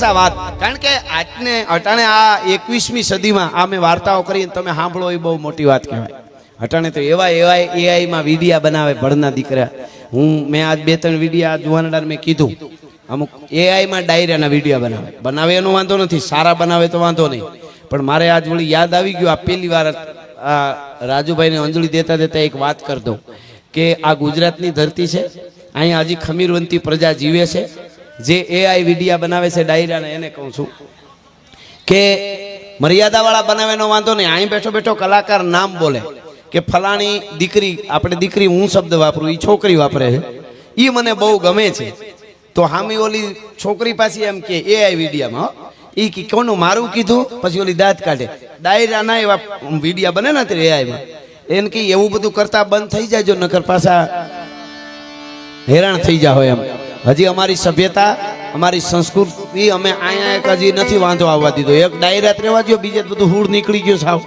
બસ આ વાત, કારણ કે આજને અટાણે આ 21મી સદીમાં આ મેં વાર્તાઓ કરી તમે સાંભળો એ બહુ મોટી વાત કહેવાય. અટાણે તો એવા એઆઈમાં વિડીયા બનાવે ભણના દીકરા. મેં આજ 2-3 વિડીયા જુવાનડાર મેં કીધું, અમુક એઆઈમાં ડાયરાના વિડીયા બનાવે એનો વાંધો નથી, સારા બનાવે તો વાંધો નહીં. પણ મારે આજ વળી યાદ આવી ગયું, આ પહેલી વાર આ રાજુભાઈને અંજલિ દેતા દેતા એક વાત કરી દઉં કે આ ગુજરાતની ધરતી છે, અહીંયા હજી ખમીરવંતી પ્રજા જીવે છે. જે એઆઈ વિડીયા બનાવે છે ડાયરાના, એને કહું છું કે મર્યાદાવાળા બનાવે એનો વાંધો નહીં. અહીં બેઠો બેઠો કલાકાર નામ બોલે કે ફલાણી દીકરી, આપણે દીકરી હું શબ્દ વાપરું, એ છોકરી વાપરે છે, એ મને બહુ ગમે છે. તો હામી ઓલી છોકરી પાછી એમ કે એઆઈ વિડીયામાં એ કે કોનું મારું કીધું, પછી ઓલી દાંત કાઢે. ડાયરાના એવા વિડીયા બને ને અત્યારે એઆઈમાં, એને કે એવું બધું કરતા બંધ થઈ જાય, જો નકર પાછા હેરાન થઈ જાય હોય એમ. હજી અમારી સભ્યતા, અમારી સંસ્કૃતિ અમે અહીંયા એક હજી નથી વાંધો આવવા દીધો. એક ડાયરા રહેવા દો, બીજે બધું હૂળ નીકળી ગયું સાવ.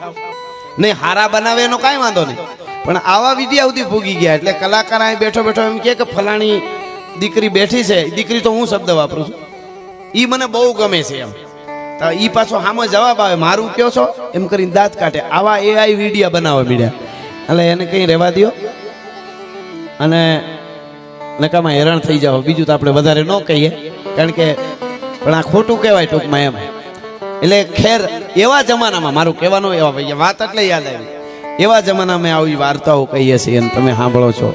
નહીં હારા બનાવે એનો કાંઈ વાંધો નહીં, પણ આવા વિડીયા સુધી ભૂગી ગયા એટલે કલાકાર અહીં બેઠો બેઠો એમ કે ફલાણી દીકરી બેઠી છે, દીકરી તો હું શબ્દ વાપરું છું, એ મને બહુ ગમે છે એમ. તો એ પાછો સામે જવાબ આવે મારું કયો છો એમ કરીને દાંત કાઢે. આવા એઆઈ વિડીયા બનાવવા મીડ્યા, એટલે એને કંઈ રહેવા દો અને નકામાં હેરાન થઈ જાઓ. બીજું તો આપણે વધારે ન કહીએ, કારણ કે પણ આ ખોટું કહેવાય ટૂંકમાં એમ. એટલે ખેર એવા જમાનામાં મારું કહેવાનું એવા વાત એટલે યાદ આવી, એવા જમાનામાં આવી વાર્તાઓ કહીએ છીએ અને તમે સાંભળો છો,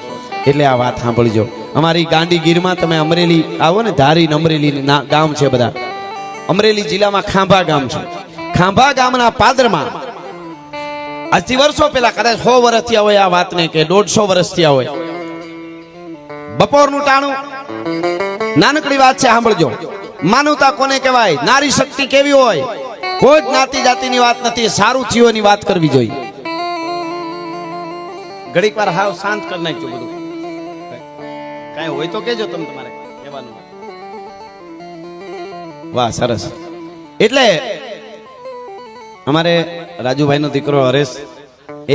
એટલે આ વાત સાંભળજો. અમારી ગાંધીગીરમાં તમે અમરેલી આવો ને, ધારી અમરેલી ગામ છે બધા, અમરેલી જિલ્લામાં ખાંભા ગામ છે. ખાંભા ગામના પાદરમાં આજથી વર્ષો પહેલા, કદાચ 100 વર્ષ થયા હોય આ વાતને, કે 150 વર્ષ થયા હોય, બપોરનું ટાણું, નાનકડી વાત છે સાંભળજો. માનવતા કોને કહેવાય, નારી શક્તિ કેવી હોય, કોઈ જ્ઞાતિ જાતિની વાત નથી, સારું થયોની વાત કરવી જોઈએ. ઘડીક વાર હાવ શાંત કરી નાખજો બધું, કાંઈ હોય તો કેજો તમે તમારે કહેવાનું. વાહ સરસ. એટલે અમારે રાજુભાઈનો દીકરો હરેશ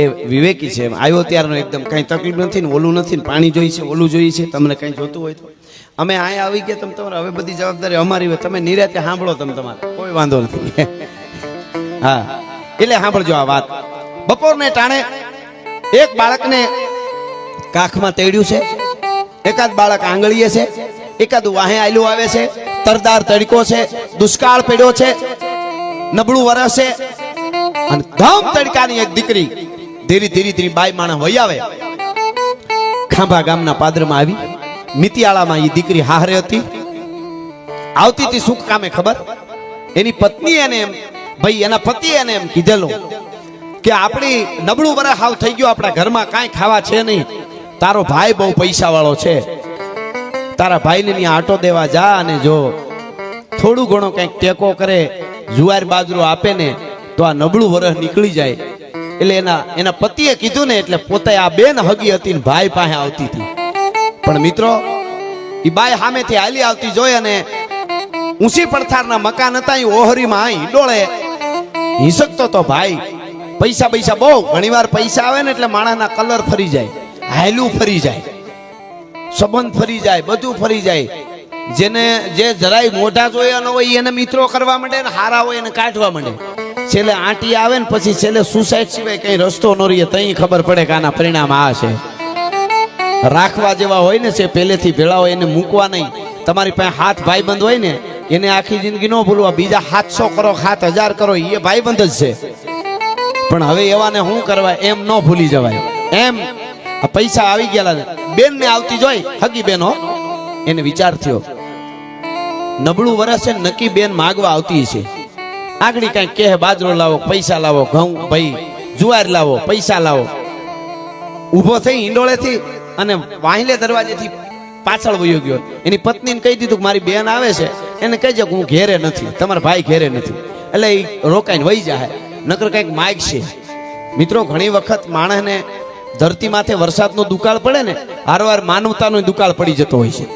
એ વિવેકી છે, આવ્યો ત્યારનો એકદમ કઈ તકલીફ નથી ને, ઓલું નથી ને, પાણી જોઈએ છે, ઓલું જોઈએ છે, તમને કઈ જોતું હોય તો અમે અહીંયા આવી ગયા, તમે તમારે હવે બધી જવાબદારી અમારી હોય, તમે નિરાતે સાંભળો, તમે તમારે કોઈ વાંધો નથી. હા એટલે સાંભળજો આ વાત. બપોરને ટાણે એક બાળકને કાખમાં તેડ્યું છે, એકાદ બાળક આંગળીએ છે, એકાદું વાહે આયલું આવે છે, તરદાર તડકો છે, દુષ્કાળ પડ્યો છે, નબળું વરસ છે, અને ધમ તડકાની એક દીકરી ધીરે ધીરે ધીરે બાઈ માણસ વહી આવે. ખાંભા ગામના પાદરમાં આવી, મિતિયાળામાં એ દીકરી હારે હતી, આવતી હતી શું કામે ખબર? એની પત્ની એને એમ, ભાઈ એના પતિએ એને એમ કીધેલું કે આપણી નબળું વરસ હાવ થઈ ગયું, આપણા ઘરમાં કાંઈ ખાવા છે નહીં, તારો ભાઈ બહુ પૈસા વાળો છે, તારા ભાઈને ત્યાં આટો દેવા જા, અને જો થોડું ઘણો કંઈક ટેકો કરે, જુવાર બાજરો આપે ને, તો આ નબળું વરસ નીકળી જાય. એટલે એના પતિએ કીધું ને, એટલે પોતે આ બેન હગી હતી ને ભાઈ પાસે આવતી હતી. પણ મિત્રો એ બાઈ સામેથી હાલી આવતી જોઈ, અને ઊંચી પડથારના મકાન હતા, એ ઓહરીમાં ઈડોળે હિસકતો તો ભાઈ. પૈસા બહુ, ઘણીવાર પૈસા આવે ને એટલે માણસના કલર ફરી જાય, હાયલું ફરી જાય, સંબંધ ફરી જાય, બધું ફરી જાય. જે જરાય મોઢા જોયા ન હોય એને મિત્રો કરવા માંડે ને હારા હોય એને કાઢવા માંડે. છેલ્લે આંટી આવે ને પછી છેલ્લે સુસાઇડ સિવાય કઈ રસ્તો ન રહીએ, તઈ ખબર પડે કે આના પરિણામ આ છે. રાખવા જેવા હોય ને છે પહેલેથી ભેળા હોય, એને મૂકવા નહીં. તમારી પાસે હાથ ભાઈબંધ હોય ને, એને આખી જિંદગી ન ભૂલવા. બીજા 700 કરો 7000 કરો એ ભાઈબંધ જ છે, પણ હવે એવાને શું કરવા, એમ ન ભૂલી જવાય. એમ પૈસા આવી ગયેલા બેન ને આવતી જોઈ, હગી બેનો, એને વિચાર થયો નબળું વરસ છે, નક્કી બેન માગવા આવતી છે. આગળ કઈ કહે બાજરો લાવો, પૈસા લાવો, ઘઉં ભાઈ જુવાર લાવો, પૈસા લાવો. ઉભો થઈ ઈંડોળેથી અને વાહિલે દરવાજેથી પાછળ વયો ગયો. એની પત્નીને કહી દીધું કે મારી બેન આવે છે, એને કહેજો કે હું ઘેરે નથી, તમારા ભાઈ ઘેરે નથી. એટલે એ રોકાઈને વહી જાય, નકર કંઈક માગ છે. મિત્રો ઘણી વખત માણસને ધરતી માથે વરસાદનો દુકાળ પડે ને, હારવાર માનવતાનો દુકાળ પડી જતો હોય છે.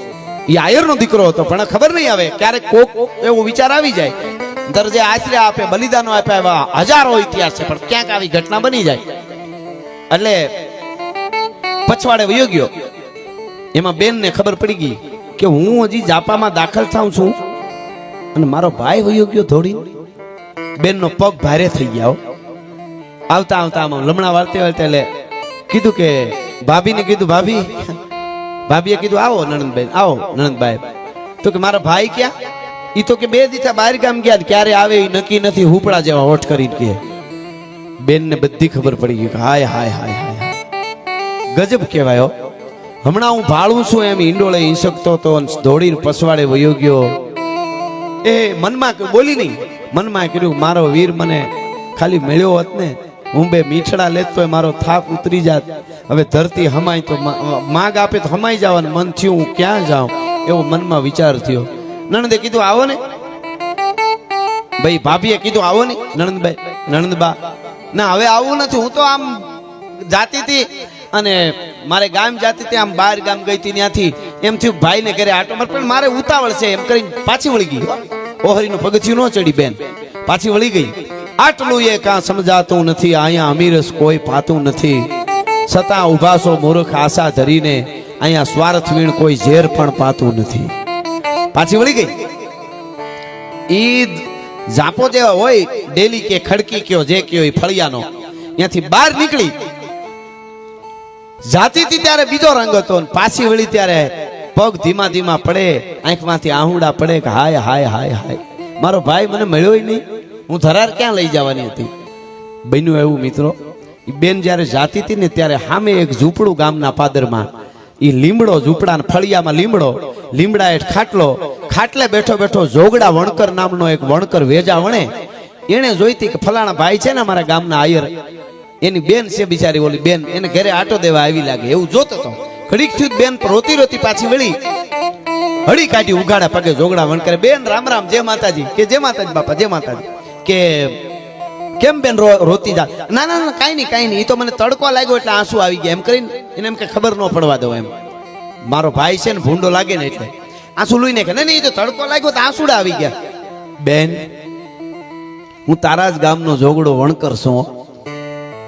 એ આયરનો દીકરો હતો, પણ ખબર નહીં આવે, ક્યારેક કોક એવો વિચાર આવી જાય, દરજે આશરે આપે, બલિદાનો આપ્યા, એવા હજારો ઇતિહાસ છે, પણ ક્યાંક આવી ઘટના બની જાય. એટલે પછવાડે વયો ગયો. એમાં બેન ને ખબર પડી ગઈ કે હું હજી જાપામાં દાખલ થાઉં છું અને મારો ભાઈ વયો ગયો દોડી. બેનનો પગ ભારે થઈ ગયા. આવતા આવતા આમ લમણા વાળતે વાળતે એટલે કીધું કે ભાભીને કીધું ભાભી. ભાભીએ કીધું આવો નણંદભાઈ, આવો નણંદભાઈ. તો કે મારા ભાઈ ક્યાં? ઈ તો કે 2 દિવસ બહાર ગામ ગયા, ક્યારે આવે એ નક્કી નથી, હુપડા જેવા હોઠ કરીને કે. બેનને બધી ખબર પડી ગઈ કે હાય હાય હાય હાય, ગજબ કહેવાય. હમણાં હું ભાળું છું એમ ઈંડોળે ઈસકતો તો દોડીને પસવાડે વયો ગયો. એ મનમાં બોલી નહીં, મનમાં કીધું મારો વીર મને ખાલી મળ્યો હોત ને, હું 2 મીઠડા લેત તો મારો થાક ઉતરી જાત. હવે ધરતી હમાય તો માગ આપે તો હમાઈ જવાનું મન થયું, હું ક્યાં જાઉં એવો મનમાં વિચાર થયો. નણંદે કીધું આવો ને ભાઈ. ભાભીએ કીધું આવો ને નણંદભાઈ, નણંદબા. ના હવે આવું નથી, હું તો આમ જાતી હતી અને મારે ગામ જાતી હતી, આમ બહાર ગામ ગઈ હતી. ત્યાંથી એમ થયું ભાઈને ઘરે આટો માર, પણ મારે ઉતાવળ છે એમ કરીને પાછી વળી ગઈ. ઓહરીનું પગથિયું ન ચડી બેન, પાછી વળી ગઈ. આટલું એ કાં સમજાતું નથી, અહીંયા અમીરસ કોઈ પાતું નથી, છતાં ઉભાસો મૂર્ખ આશા ધરીને, અહીંયા સ્વાર્થ વીણ કોઈ ઝેર પણ પાતું નથી. પાછી વળી ગઈ. ઈ જાપો જેવા હોય ડેલી કે ખડકી કયો જે કયો એ ફળિયાનો, ત્યાંથી બહાર નીકળી જાતી હતી ત્યારે બીજો રંગ હતો, પાછી વળી ત્યારે પગ ધીમા ધીમા પડે, આંખમાંથી આહુડા પડે કે હાય હાય હાય હાય, મારો ભાઈ મને મળ્યો નહીં, હું ધરાર ક્યાં લઈ જવાની હતી. બન્યું એવું મિત્રો, બેન જ્યારે જાતી હતી ને ત્યારે સામે એક ઝૂંપડું ગામના પાદરમાં, ઈ લીમડો ઝૂંપડા ફળિયામાં લીમડો, લીમડા હેઠ ખાટલો, ખાટલે બેઠો બેઠો જોગડા વણકર નામનો એક વણકર વેજા વણે. એને જોઈતી કે ફલાણા ભાઈ છે ને અમારા ગામના આયર, એની બેન છે બિચારી ઓલી બેન, એને ઘરે આટો દેવા આવી લાગે એવું જોતો હતો. ઘડીક થયું બેન રોતી રોતી પાછી વળી, હળી કાઢી ઉઘાડા પગે જોગડા વણકરે. બેન રામ રામ, જય માતાજી. કે જય માતાજી બાપા, જય માતાજી. કે કેમ બેન રોતી જા? ના ના ના કાંઈ નહીં, એ તો મને તડકો લાગ્યો એટલે આંસુ આવી ગયા એમ કરીને એને એમ કે ખબર ન પડવા દો એમ. મારો ભાઈ છે ને ભૂંડો લાગે ને એટલે આંસુ લઈને કે નહીં, તો તડકો લાગ્યો તો આંસુડા આવી ગયા. બેન હું તારા જ ગામનો જોગડો વણકર છું,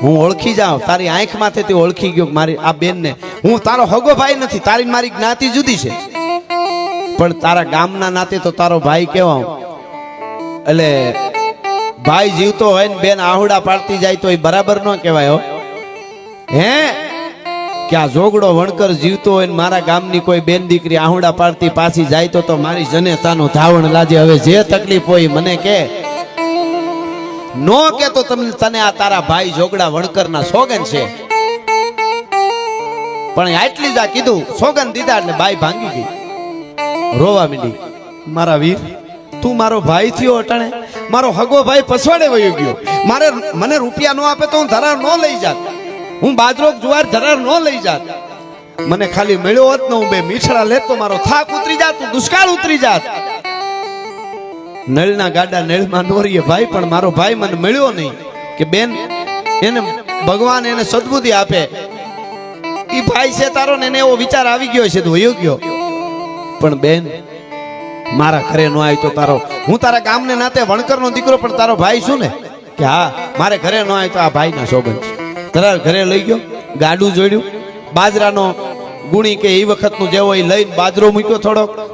હું ઓળખી જાઉં, તારી આંખ માંથી ઓળખી ગયો મારી આ બેન ને. હું તારો હગો ભાઈ નથી, તારી મારી જ્ઞાતિ જુદી છે, પણ તારા ગામના નાતે તો તારો ભાઈ કેવા. એટલે ભાઈ જીવતો હોય ને બેન આહુડા પાડતી જાય તો એ બરાબર ન કહેવાય. હે કે આ જોગડો વણકર જીવતો હોય ને મારા ગામની કોઈ બેન દીકરી આહુડા પાડતી પાછી જાય તો મારી જનેતાનું ધાવણ લાજે. હવે જે તકલીફ હોય મને કે નો કે તો તને આ તારા ભાઈ જોગડા વણકરના સોગન છે. પણ આટલી જ આ કીધું, સોગન દીધા એટલે બાઈ ભાંગી ગઈ, રોવા માંડી. મારા વીર તું મારો ભાઈ થયો અટાણે, મારો હગો ભાઈ પછવાડે વયો ગયો. મને રૂપિયા ન આપે તો હું ધરાર ન લઈ જાત, હું બાજરો જુવાર ધરાર ન લઈ જાત. મને ખાલી મળ્યો હોત ને હું 2 મીઠડા લેત તો મારો થાક ઉતરી જાત, દુષ્કાળ ઉતરી જાત. નળના ગાડા નળમાં નોરીએ ભાઈ, પણ મારો ભાઈ મને મળ્યો નહીં. કે બેન એને ભગવાન એને સદબુદ્ધિ આપે, ઈ ભાઈ છે તારો ને એને એવો વિચાર આવી ગયો છે તો વયો ગયો. પણ બેન મારા ઘરે ન આવી તો તારો, હું તારા ગામને નાતે વણકરનો દીકરો પણ તારો ભાઈ છું ને. કે હા મારે ઘરે ન આવી તો આ ભાઈના શોભન છે. તારા ઘરે લઈ ગયો, ગાડું જોડ્યું, બાજરાનો ગુણી કે એ વખતનું જેવો એ લઈને બાજરો મૂક્યો,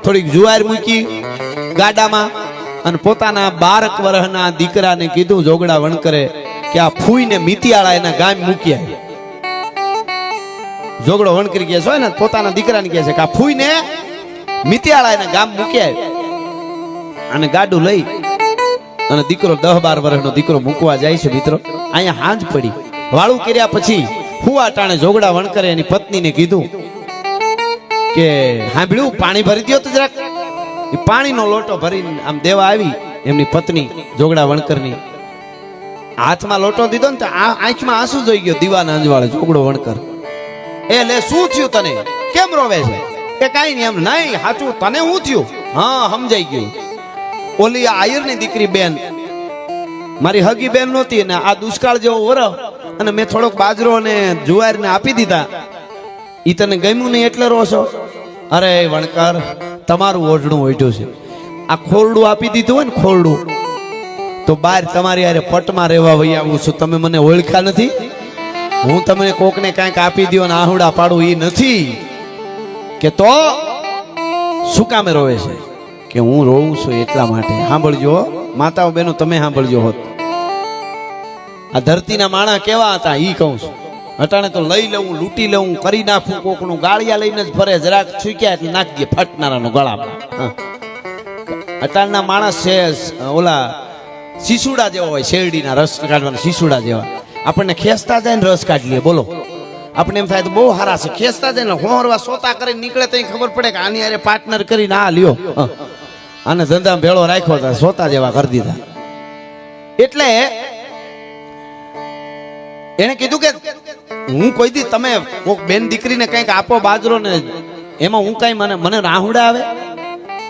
થોડીક જુવાર મૂકી ગાડામાં, અને પોતાના 12 વર્ષના દીકરાને કીધું જોગડા વણકરે કે આ ફૂઈને મિતિયાળા એના ગામ મૂકી આવી. જોગડો વણકરી કહે છે ને પોતાના દીકરાને કહે છે કે આ ફૂઈને મિતિયાળા એના ગામ મૂકી આવી. અને ગાડું લઈ અને દીકરો 10-12 વર્ષનો દીકરો મૂકવા જાય છે. મિત્રો અહીંયા હાંજ પડી, વાળું કર્યા પછી હુવા ટાણે જોગડા વણકરે એની પત્નીને કીધું કે સાંભળ્યું પાણી ભરી દો તો જરાક. એ પાણીનો લોટો ભરીને આમ દેવા આવી એમની પત્ની જોગડા વણકરની. હાથમાં લોટો દીધો ને તો આંખમાં આંસુ જોઈ ગયો દીવાના અંજવાળે જોગડો વણકર. એ લે શું થયું તને, કેમ રોવે છે? કે કાઈ નહીં. એમ નહીં સાચું તને શું થયું? હા સમજાઈ ગયું. ઓલી આયરની દીકરી બેન મારી હગી બેન નહોતી ને આ દુષ્કાળ જેવો વરવ અને મેં થોડોક બાજરો ને જુવાર ને આપી દીધા, ઈ તને ગમ્યું નહીં એટલે રોશો? અરે વણકર તમારું ઓઢણું ઓઢ્યું છે, આ ખોરડું આપી દીધું હોય ને ખોરડું તો બહાર તમારી યારે પટમાં રહેવા વહી આવું છું. તમે મને ઓળખ્યા નથી, હું તમને કોકને કાંઈક આપી દો ને આહુડા પાડું એ નથી. કે તો શું કામે રોવે છે? કે હું રોઉં છું એટલા માટે. સાંભળજો માતાઓ બહેનો, તમે સાંભળજો હોત. આ ધરતીના માણા કેવા હતા ઈ કહું છું. અટાણે તો લઈ લઉં, લૂંટી લઉં, કરી નાખું, કોકનું ગાળિયા લઈને જ ફરે, જરાક છૂક્યા એટલે નાખી દે ફટનારાનો ગળામાં. અટાણના માણસ છે ઓલા શીશુડા જેવા હોય, શેરડીના રસ કાઢવાના શીશુડા જેવા. આપણને ખેંચતા જાય ને રસ કાઢી લે. બોલો, આપણે એમ થાય તો બહુ સારા છે, ખેંચતા જાય ને હોરવા સોતા કરીને નીકળે તો ખબર પડે કે આની અરે પાર્ટનર કરીને આ લ્યો, આને ધંધા ભેળો રાખ્યો હતા, સોતા જેવા કરી દીધા. એટલે એને કીધું કે હું કોઈ દી તમે કોક બેન દીકરીને કંઈક આપો બાજરો ને એમાં હું કઈ મને રાહુડા આવે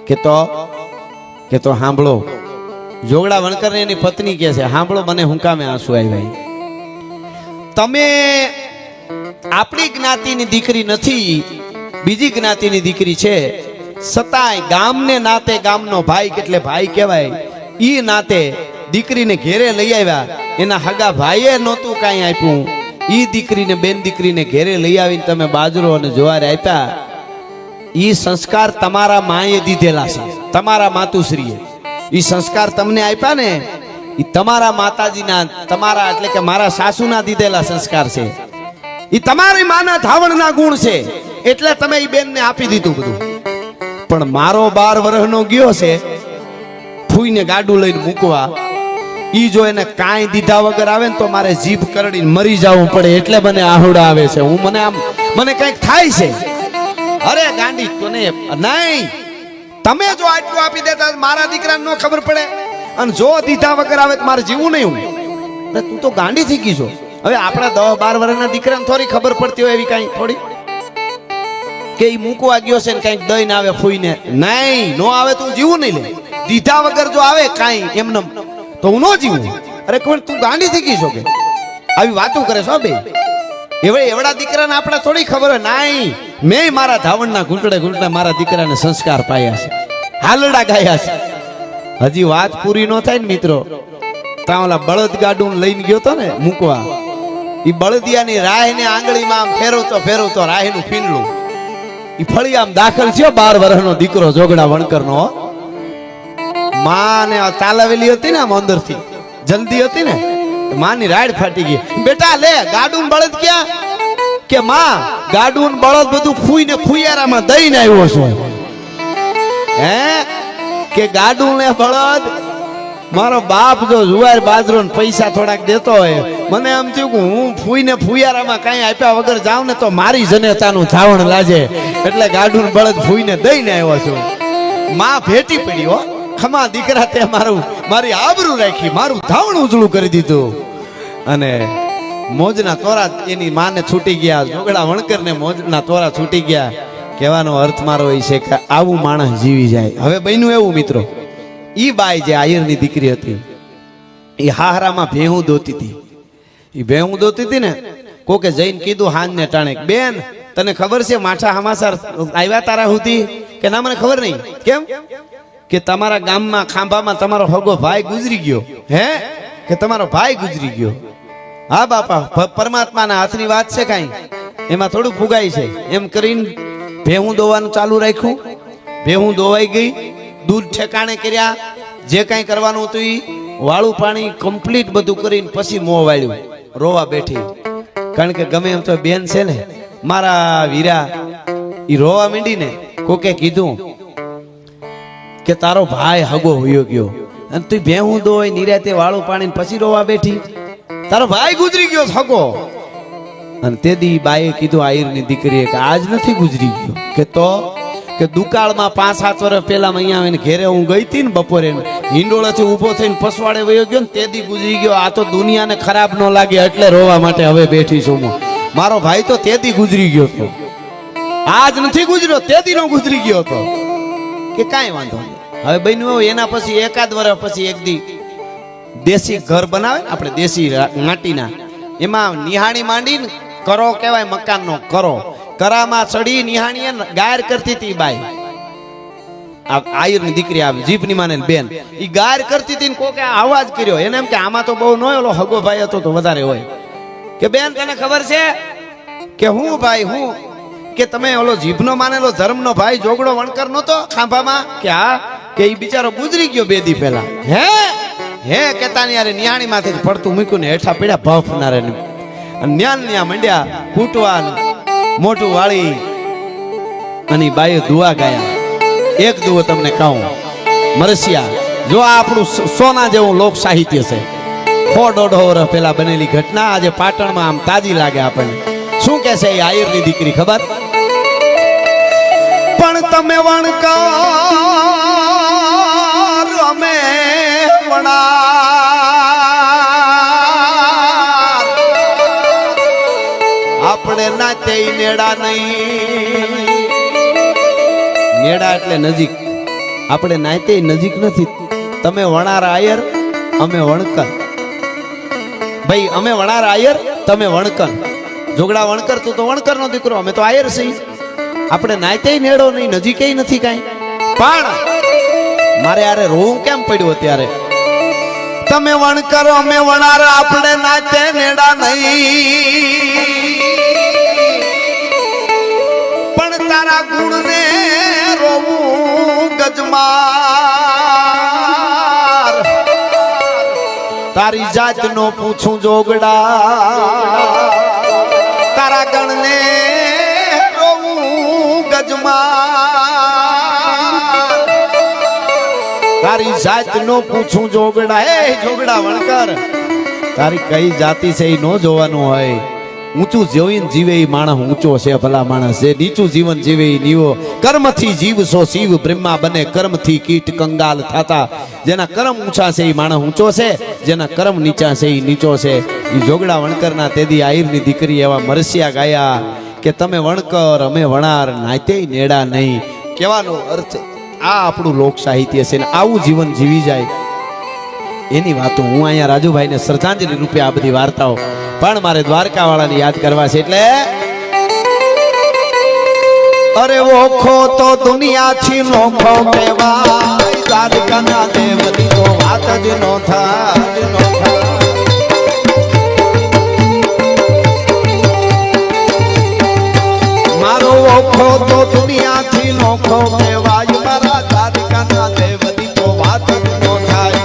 કે તો સાંભળો. જોગડા વણકર ને એની પત્ની કહે છે, સાંભળો મને હું કામે આંસુ આવ્યા. તમે આપણી જ્ઞાતિની દીકરી નથી, બીજી જ્ઞાતિની દીકરી છે, છતાંય ગામને નાતે, ગામનો ભાઈ એટલે ભાઈ કહેવાય, ઈ નાતે દીકરીને ઘેરે લઈ આવ્યા. એના હગા ભાઈએ નહોતું કાંઈ આપ્યું, ઈ દીકરીને બેન દીકરીને ઘેરે લઈ આવીને તમે બાજરો અને જુવાર આપ્યા. ઈ સંસ્કાર તમારા માએ દીધેલા છે, તમારા માતુશ્રીએ ઈ સંસ્કાર તમને આપ્યા ને, ઈ તમારા માતાજીના, તમારા એટલે કે મારા સાસુના દીધેલા સંસ્કાર છે. ઈ તમારી માના ધાવણના ગુણ છે, એટલે તમે ઈ બેનને આપી દીધું બધું. પણ મારો 12 વર્ષનો ગયો છે ફૂઈને ગાડું લઈને મૂકવા, ઈ જો એને કાંઈ દીધા વગર આવે ને તો મારે જીભ કરડીને મરી જવું પડે, એટલે મને આહુડા આવે છે. મને કંઈક થાય છે. અરે ગાંડી તો નહીં, તમે જો આટલું આપી દેતા મારા દીકરાને ન ખબર પડે, અને જો દીધા વગર આવે તો મારે જીવવું નહીં. તું તો ગાંડી થઈ ગઈ છો. હવે આપણા 10-12 વર્ષના દીકરાને થોડી ખબર પડતી હોય એવી કાંઈ થોડી, કે ઈ મૂકવા ગયો છે ને કંઈક દઈને આવે ફૂઈને, નહીં નો આવે તું જીવું નહીં લે. દીધા વગર જો આવે કાંઈ એમને તો હું ન જીવું. અરે કોણ તું ગાંડી થઈ ગઈ છો કે આવી વાતો કરે છો બે? એવડા દીકરાને આપણે થોડી ખબર હોય. નહીં, મેં મારા ધાવણના ઘૂંટડે મારા દીકરાને સંસ્કાર પાયા છે, હાલડા ગાયા છે. હજી વાત પૂરી ન થાય ને મિત્રો, ત્યાં ઓલા બળદ ગાડું લઈને ગયો તો ને મૂકવા, ઈ બળદિયાની રાહને આંગળીમાં આમ ફેરવતો રાહનું ફીંડલું ઈ ફળી આમ દાખલ થયો. 12 વર્ષનો દીકરો જોગડા વણકરનો. માં ને તાલાવેલી હતી ને આમ અંદરથી જલ્દી હતી ને, માની રાડ ફાટી ગઈ. બેટા લે ગાડું બળદ ક્યાં? કે માં ગાડું બળદ બધું ફૂઈને ફુયારામાં દઈને આવ્યો છું. હે કે ગાડું ને બળદ મારો બાપ જો જુવાર બાજરો ને પૈસા થોડાક દેતો હોય, મને એમ થયું કે હું ફૂઈને ફુયારામાં કાંઈ આપ્યા વગર જાઉં ને તો મારી જનેતાનું ધાવણ લાજે, એટલે ગાડું બળદ ફૂઈને દઈને આવ્યો છું. માં ભેટી પડી હો, ખમા દીકરા તે મારી આબરૂ રાખી, મારું ધાવણ ઉજળું કરી દીધું. અને મોજના તોરા એની માને છૂટી ગયા, જોગડા વણકરને મોજના તોરા છૂટી ગયા. કહેવાનો અર્થ મારો એ છે કે આવું માણસ જીવી જાય. હવે બન્યું એવું મિત્રો, ઈ બાઈ જે આયરની દીકરી હતી એ હાહરામાં ભેહું દોતી હતી. એ ભેહું દોતી હતી ને, કોકે જઈને કીધું હાંજને ટાણે, બેન તને ખબર છે માઠા હમાસર આવ્યા તારા સુધી? કે ના મને ખબર નહીં. કેમ? કે તમારા ગામમાં ખાંભામાં તમારો હગો ભાઈ ગુજરી ગયો. હે કે તમારો ભાઈ ગુજરી ગયો? હા બાપા, પરમાત્માના હાથની વાત છે, કાંઈ એમાં થોડું ફુગાઈ છે. એમ કરીને ભેહું દોવાનું ચાલુ રાખ્યું. ભેહું દોવાઈ ગઈ, દૂધ ઠેકાણે કર્યા, જે કાંઈ કરવાનું હતું એ વાળું પાણી કમ્પ્લીટ બધું કરીને પછી મોં વાળ્યું, રોવા બેઠી. કારણ કે ગમે એમ તો બેન છે ને મારા વીરા, એ રોવા માંડીને કોકે કીધું કે તારો ભાઈ હગો હોયો ગયો, અને તું ભેહું દોય નિરાતે વાળું પાણી પછી રોવા બેઠી, તારો ભાઈ ગુજરી ગયો હગો. અને તે દી બાઈએ કીધું આયરની દીકરીએ કે આજ નથી ગુજરી ગયો. કે તો કે દુકાળમાં 5-7 વર્ષ પહેલા અહીંયા આવીને ઘેરે હું ગઈ હતી ને બપોરે, હિંડોળેથી ઊભો થઈને પસવાડે વયો ગયો ને તે દી ગુજરી ગયો. આ તો દુનિયાને ખરાબ ન લાગે એટલે રોવા માટે હવે બેઠી છું હું. મારો ભાઈ તો તે દી ગુજરી ગયો હતો, આજ નથી ગુજર્યો, તે દી નો ગુજરી ગયો હતો. કે કાંઈ વાંધો નહીં. હવે બન્યું એના પછી 1 વર્ષ પછી એક દી દેશી ઘર બનાવે ને આપણે દેશી માટીના, એમાં નિહાણી માંડીને કરો કહેવાય, મકાનનો કરો, કરામાં ચડી નિહાણીએ ગાયર કરતી હતી બાઈ. આયરની દીકરી આવી જીભની માને બેન, ઈ ગાયર કરતી હતી ને કોકે અવાજ કર્યો. એને એમ કે આમાં તો બહુ ન હોય, ઓલો હગો ભાઈ હતો તો વધારે હોય. કે બેન તને ખબર છે? કે હું ભાઈ હું? કે તમે ઓલો જીભનો માનેલો ધર્મનો ભાઈ જોગડો વણકર નહોતો ખાંભામાં? કે હા. કે ઈ બિચારો ગુજરી ગયો 2 દી પહેલા. હે કેતા યાર ન્યાણી માથે પડતું મૂક્યું ને હેઠા પડ્યા ભફનારે અને ન્યા મંડ્યા કૂટવા મોટું વાળી અને બાયો દુઆ ગાયા. એક દુઓ તમને કહું મરસિયા, જો આ આપણું સોના જેવું લોક સાહિત્ય છે. 100-150 વર્ષ પહેલા બનેલી ઘટના આજે પાટણમાં આમ તાજી લાગે આપણને. શું કે છે એ આયરની દીકરી ખબર? પણ તમે વણકર અમે વણાર, આપણે નાતે નેડા નહીં. નેડા એટલે નજીક, આપણે નાતે નજીક નથી. તમે વણાર આયર, અમે વણકર. ભાઈ અમે વણાર આયર, તમે વણકર. જોગડા વણકર, તું તો વણકર નો દીકરો, અમે તો આયર છીએ. આપણે નાતે નેડો નહીં, નજીકે નથી કાંઈ. પણ મારે યારે રોવું કેમ પડ્યું અત્યારે? તમે વણકર અમે વણાર, આપણે નાતે નેડા નહીં. પણ તારા ગુણ ને રોવું ગજમાર, તારી જાત નો પૂછું જોગડા, તારા ગણ ને રોવું ગજમાર, તારી જાત નો પૂછું જોગડા. હે જોગડા વણકર, તારી કઈ જાતિ છે એ નો જોવાનું હોય. ઊંચું જોઈને જીવે એ માણસ ઊંચો છે, ભલા માણસ. જે નીચું જીવન જીવે એ નીવો. કર્મથી જીવ સો શિવ બ્રહ્મા બને, કર્મથી કીટ કંગાલ થતા. જેના કર્મ ઊંચા છે એ માણસ ઊંચો છે, જેના કર્મ નીચા છે એ નીચો છે. એ જોગડા વણકરના તેદી આયરની દીકરી એવા મરસિયા ગાયા કે તમે વણકર અમે વણાર, નાતે નેડા નહીં. કહેવાનો અર્થ આ આપણું લોક સાહિત્ય છે ને આવું જીવન જીવી જાય એની વાતો હું અહીંયા રાજુભાઈને શ્રદ્ધાંજલિ રૂપે આ બધી વાર્તાઓ પણ મારે દ્વારકા વાળાને યાદ કરવા છે. એટલે અરે ઓખો તો દુનિયાથી નોખો કહેવાય, દ્વારકાના દેવની તો વાત જ નો થાય. મારો ઓખો તો દુનિયાથી નોખો કહેવાય, મારા દ્વારકાના દેવની તો વાત જ નો થાય.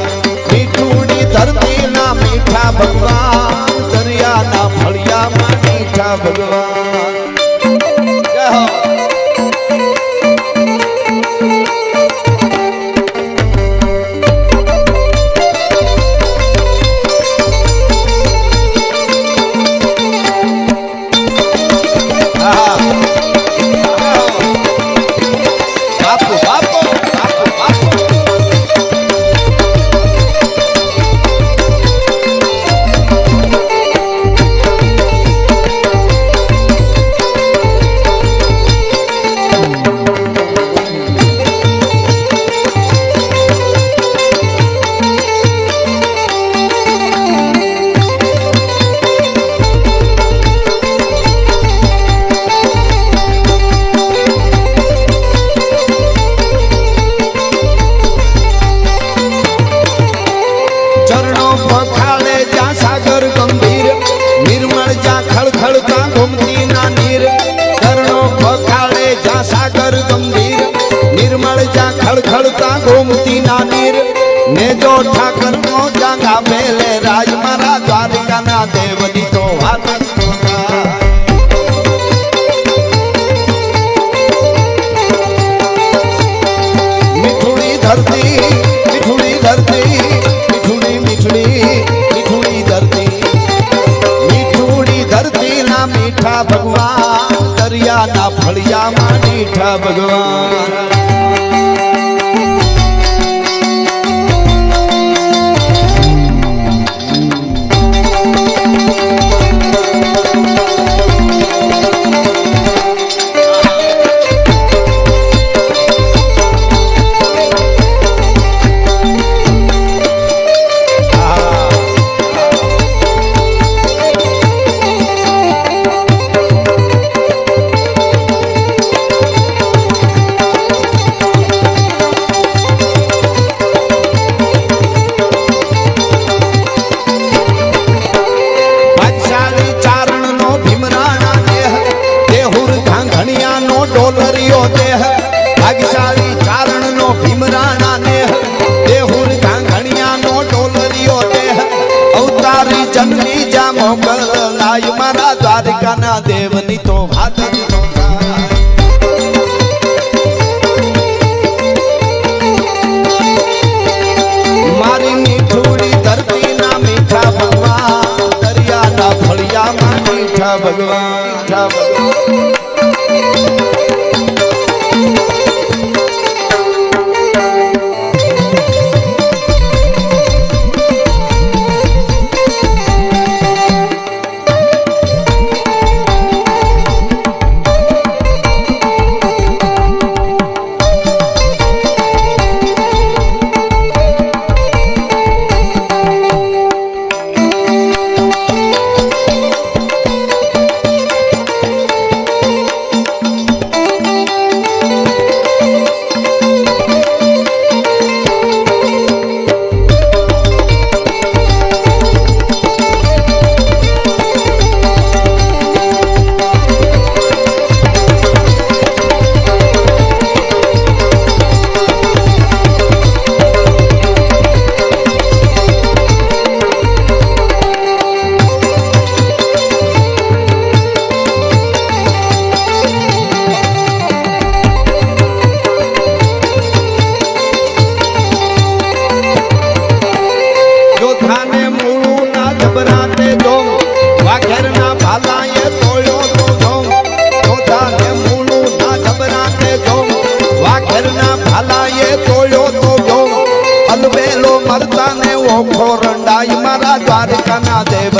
મીઠુડી ધરતીના મીઠા ભગવાન, દરિયાના ફળિયામાં મીઠા ભગવાન. જય હો. ખળખળતા ગોમતીના નીર ને જો ઠાકર નો જાંગા મેલે રાજ, મારા દ્વારકાના દેવની તો વાત જ નો થાય. મીઠુડી ધરતી, મીઠુડી ધરતી, મીઠુડી મીઠડી, મીઠુડી ધરતી, મીઠુડી ધરતી ના મીઠા ભગવાન, દરિયાના ફળિયામાં મીઠા ભગવાન. ભાગ્યશાળી ચારણ નો ભીમરાણા દેવની તો વાત જ ન થાય. મારી મીઠુડી ધરતીના મીઠા ભગવાન, દરિયાના ફળિયામાં મીઠા ભગવાન, મીઠા ભગવાન. મરતા ને ઓખો રંડાઈ મારા દ્વારકાના દેવ